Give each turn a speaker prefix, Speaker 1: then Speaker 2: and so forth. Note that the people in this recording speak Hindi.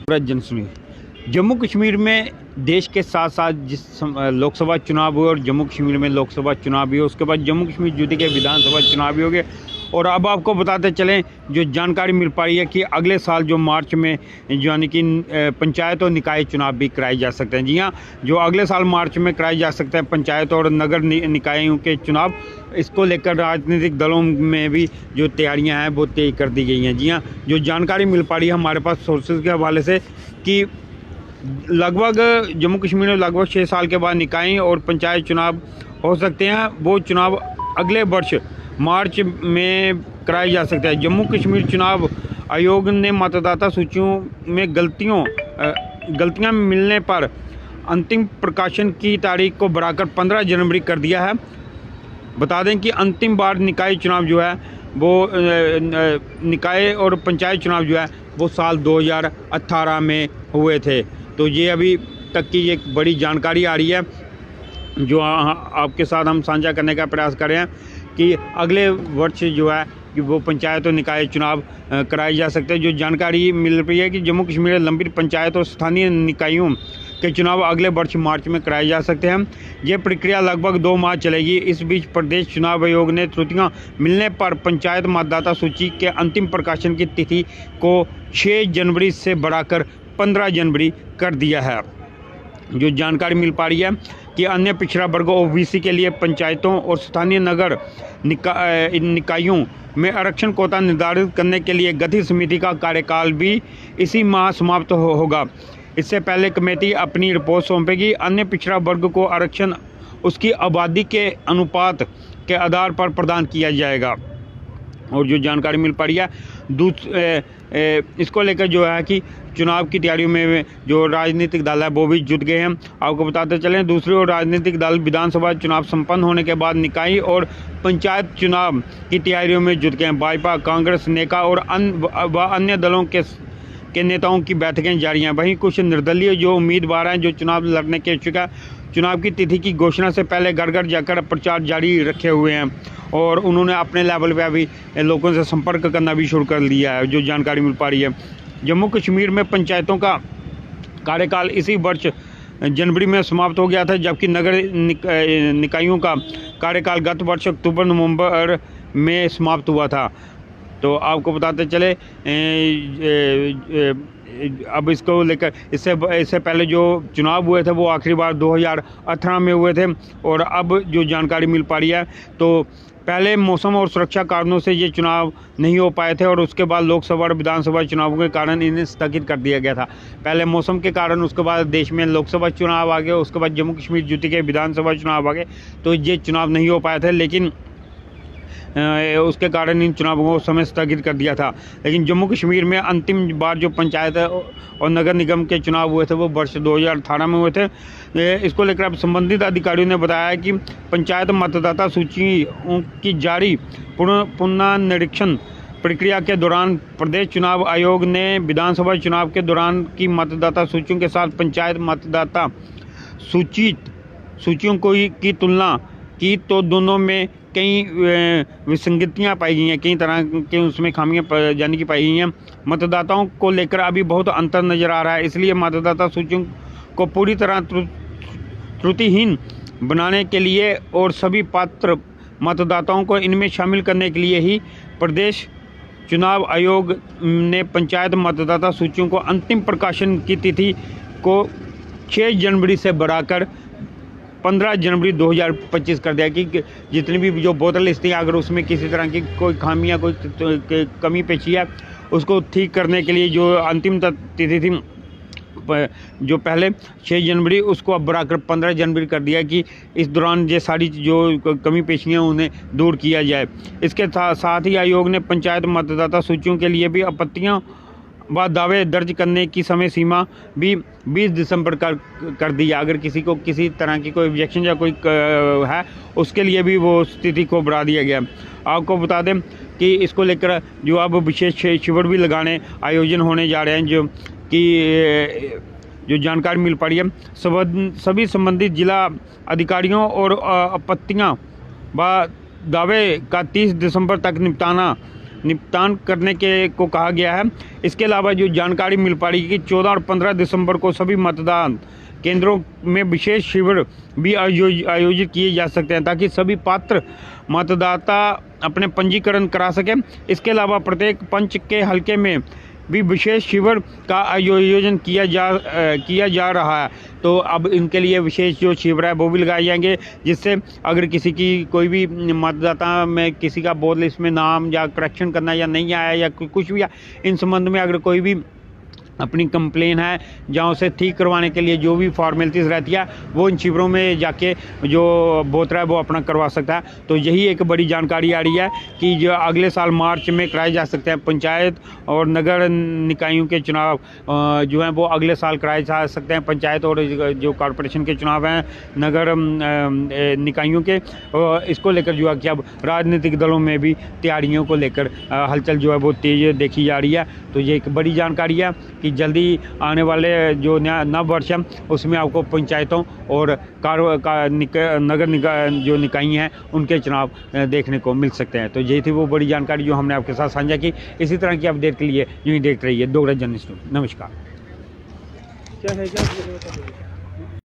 Speaker 1: जन सुनिए। जम्मू कश्मीर में देश के साथ साथ जिस लोकसभा चुनाव हुए और जम्मू कश्मीर में लोकसभा चुनाव भी हुए, उसके बाद जम्मू कश्मीर यूटी के विधानसभा चुनाव भी हो गए। और अब आपको बताते चलें, जो जानकारी मिल पा रही है कि अगले साल जो मार्च में यानी कि पंचायत और निकाय चुनाव भी कराए जा सकते हैं। जी हाँ, जो अगले साल मार्च में कराए जा सकते हैं पंचायत और नगर निकायों के चुनाव, इसको लेकर राजनीतिक दलों में भी जो तैयारियां हैं वो तेज कर दी गई हैं। जी हाँ, जो जानकारी मिल पा रही है हमारे पास सोर्सेज के हवाले से कि लगभग जम्मू कश्मीर में लगभग 6 साल के बाद निकाय और पंचायत चुनाव हो सकते हैं। वो चुनाव अगले वर्ष मार्च में कराए जा सकते हैं। जम्मू कश्मीर चुनाव आयोग ने मतदाता सूचियों में गलतियां मिलने पर अंतिम प्रकाशन की तारीख को बढ़ाकर 15 जनवरी कर दिया है। बता दें कि अंतिम बार निकाय चुनाव जो है वो निकाय और पंचायत चुनाव जो है वो साल 2018 में हुए थे। तो ये अभी तक की एक बड़ी जानकारी आ रही है जो आपके साथ हम साझा करने का प्रयास कर रहे हैं कि अगले वर्ष जो है कि वो पंचायत और निकाय चुनाव कराए जा सकते हैं। जो जानकारी मिल रही है कि जम्मू कश्मीर में लंबित पंचायत और स्थानीय निकायों के चुनाव अगले वर्ष मार्च में कराए जा सकते हैं। ये प्रक्रिया लगभग 2 माह चलेगी। इस बीच प्रदेश चुनाव आयोग ने त्रुटियां मिलने पर पंचायत मतदाता सूची के अंतिम प्रकाशन की तिथि को 6 जनवरी से बढ़ाकर 15 जनवरी कर दिया है। जो जानकारी मिल पा रही है कि अन्य पिछड़ा वर्ग ओबीसी के लिए पंचायतों और स्थानीय नगर निकायों में आरक्षण कोटा निर्धारित करने के लिए गठित समिति का कार्यकाल भी इसी माह समाप्त होगा। इससे पहले कमेटी अपनी रिपोर्ट सौंपेगी। अन्य पिछड़ा वर्ग को आरक्षण उसकी आबादी के अनुपात के आधार पर प्रदान किया जाएगा। और जो जानकारी मिल पा रही है इसको लेकर जो है कि चुनाव की तैयारियों में जो राजनीतिक दल है वो भी जुट गए हैं। आपको बताते चलें, दूसरी ओर राजनीतिक दल विधानसभा चुनाव संपन्न होने के बाद निकाय और पंचायत चुनाव की तैयारियों में जुट गए हैं। भाजपा, कांग्रेस, नेका और अन्य दलों के नेताओं की बैठकें जारी हैं। वहीं कुछ निर्दलीय जो उम्मीदवार हैं जो चुनाव लड़ने के इच्छुक हैं, चुनाव की तिथि की घोषणा से पहले घर घर जाकर प्रचार जारी रखे हुए हैं और उन्होंने अपने लेवल पे अभी लोगों से संपर्क करना भी शुरू कर लिया है। जो जानकारी मिल पा रही है, जम्मू कश्मीर में पंचायतों का कार्यकाल इसी वर्ष जनवरी में समाप्त हो गया था, जबकि नगर निकायों का कार्यकाल गत वर्ष अक्टूबर-नवंबर में समाप्त हुआ था। तो आपको बताते चले अब इसको लेकर इससे पहले जो चुनाव हुए थे वो आखिरी बार 2018 में हुए थे। और अब जो जानकारी मिल पा रही है तो पहले मौसम और सुरक्षा कारणों से ये चुनाव नहीं हो पाए थे और उसके बाद लोकसभा और विधानसभा चुनावों के कारण इन्हें स्थगित कर दिया गया था। पहले मौसम के कारण, उसके बाद देश में लोकसभा चुनाव आ गए, उसके बाद जम्मू कश्मीर यूटी के विधानसभा चुनाव आ गए, तो ये चुनाव नहीं हो पाए थे। लेकिन उसके कारण इन चुनावों को समय स्थगित कर दिया था। लेकिन जम्मू कश्मीर में अंतिम बार जो पंचायत और नगर निगम के चुनाव हुए थे वो वर्ष 2018 में हुए थे। इसको लेकर अब संबंधित अधिकारियों ने बताया कि पंचायत मतदाता सूची की जारी पुनर्निरीक्षण प्रक्रिया के दौरान प्रदेश चुनाव आयोग ने विधानसभा चुनाव के दौरान की मतदाता सूचियों के साथ पंचायत मतदाता सूचियों की तुलना की तो दोनों में कई विसंगतियां पाई गई हैं, कई तरह के उसमें खामियां यानी कि पाई गई हैं। मतदाताओं को लेकर अभी बहुत अंतर नज़र आ रहा है, इसलिए मतदाता सूचियों को पूरी तरह त्रुटिहीन बनाने के लिए और सभी पात्र मतदाताओं को इनमें शामिल करने के लिए ही प्रदेश चुनाव आयोग ने पंचायत मतदाता सूचियों को अंतिम प्रकाशन की तिथि को 6 जनवरी से बढ़ाकर 15 जनवरी 2025 कर दिया कि जितनी भी जो बोतल लिस्टें अगर उसमें किसी तरह की कोई खामियां, कोई कमी पेशी है, उसको ठीक करने के लिए जो अंतिम तिथि थी जो पहले 6 जनवरी, उसको अब बढ़ाकर 15 जनवरी कर दिया कि इस दौरान ये सारी जो कमी पेशियाँ उन्हें दूर किया जाए। इसके साथ ही आयोग ने पंचायत मतदाता सूचियों के लिए भी आपत्तियाँ व दावे दर्ज करने की समय सीमा भी 20 दिसंबर कर दी है। अगर किसी को किसी तरह की कोई ऑब्जेक्शन या कोई है, उसके लिए भी वो तिथि को बढ़ा दिया गया। आपको बता दें कि इसको लेकर जो अब विशेष शिविर भी लगाने आयोजन होने जा रहे हैं, जो जानकारी मिल पा रही है। सभी संबंधित जिला अधिकारियों और आपत्तियाँ व दावे का 30 दिसंबर तक निपटाना निपटान करने के को कहा गया है। इसके अलावा जो जानकारी मिल पा रही है कि 14 और 15 दिसंबर को सभी मतदान केंद्रों में विशेष शिविर भी आयोजित किए जा सकते हैं ताकि सभी पात्र मतदाता अपने पंजीकरण करा सकें। इसके अलावा प्रत्येक पंच के हलके में भी विशेष शिविर का आयोजन किया जा रहा है। तो अब इनके लिए विशेष जो शिविर है वो भी लगाए जाएंगे, जिससे अगर किसी की कोई भी मतदाता में किसी का बोर्ड लिस्ट में नाम या करेक्शन करना या नहीं आया या कुछ भी इन संबंध में अगर कोई भी अपनी कंप्लेन है जहाँ उसे ठीक करवाने के लिए जो भी फॉर्मेलिटीज़ रहती है वो इन शिविरों में जाके जो बोत रहा है वो अपना करवा सकता है। तो यही एक बड़ी जानकारी आ रही है कि जो अगले साल मार्च में कराए जा सकते हैं पंचायत और नगर निकायों के चुनाव जो हैं वो अगले साल कराए जा सकते हैं। पंचायत और जो कॉरपोरेशन के चुनाव हैं नगर निकायों के, इसको लेकर जो है कि अब राजनीतिक दलों में भी तैयारियों को लेकर हलचल जो है वो तेज़ देखी जा रही है। तो ये एक बड़ी जानकारी है कि जल्दी आने वाले जो नव वर्ष है उसमें आपको पंचायतों और नगर जो निकाय हैं उनके चुनाव देखने को मिल सकते हैं। तो यही थी वो बड़ी जानकारी जो हमने आपके साथ साझा की। इसी तरह की अपडेट के लिए यूँ ही देखते रहिए डोगरा जर्नलिस्ट। नमस्कार।
Speaker 2: क्या है क्या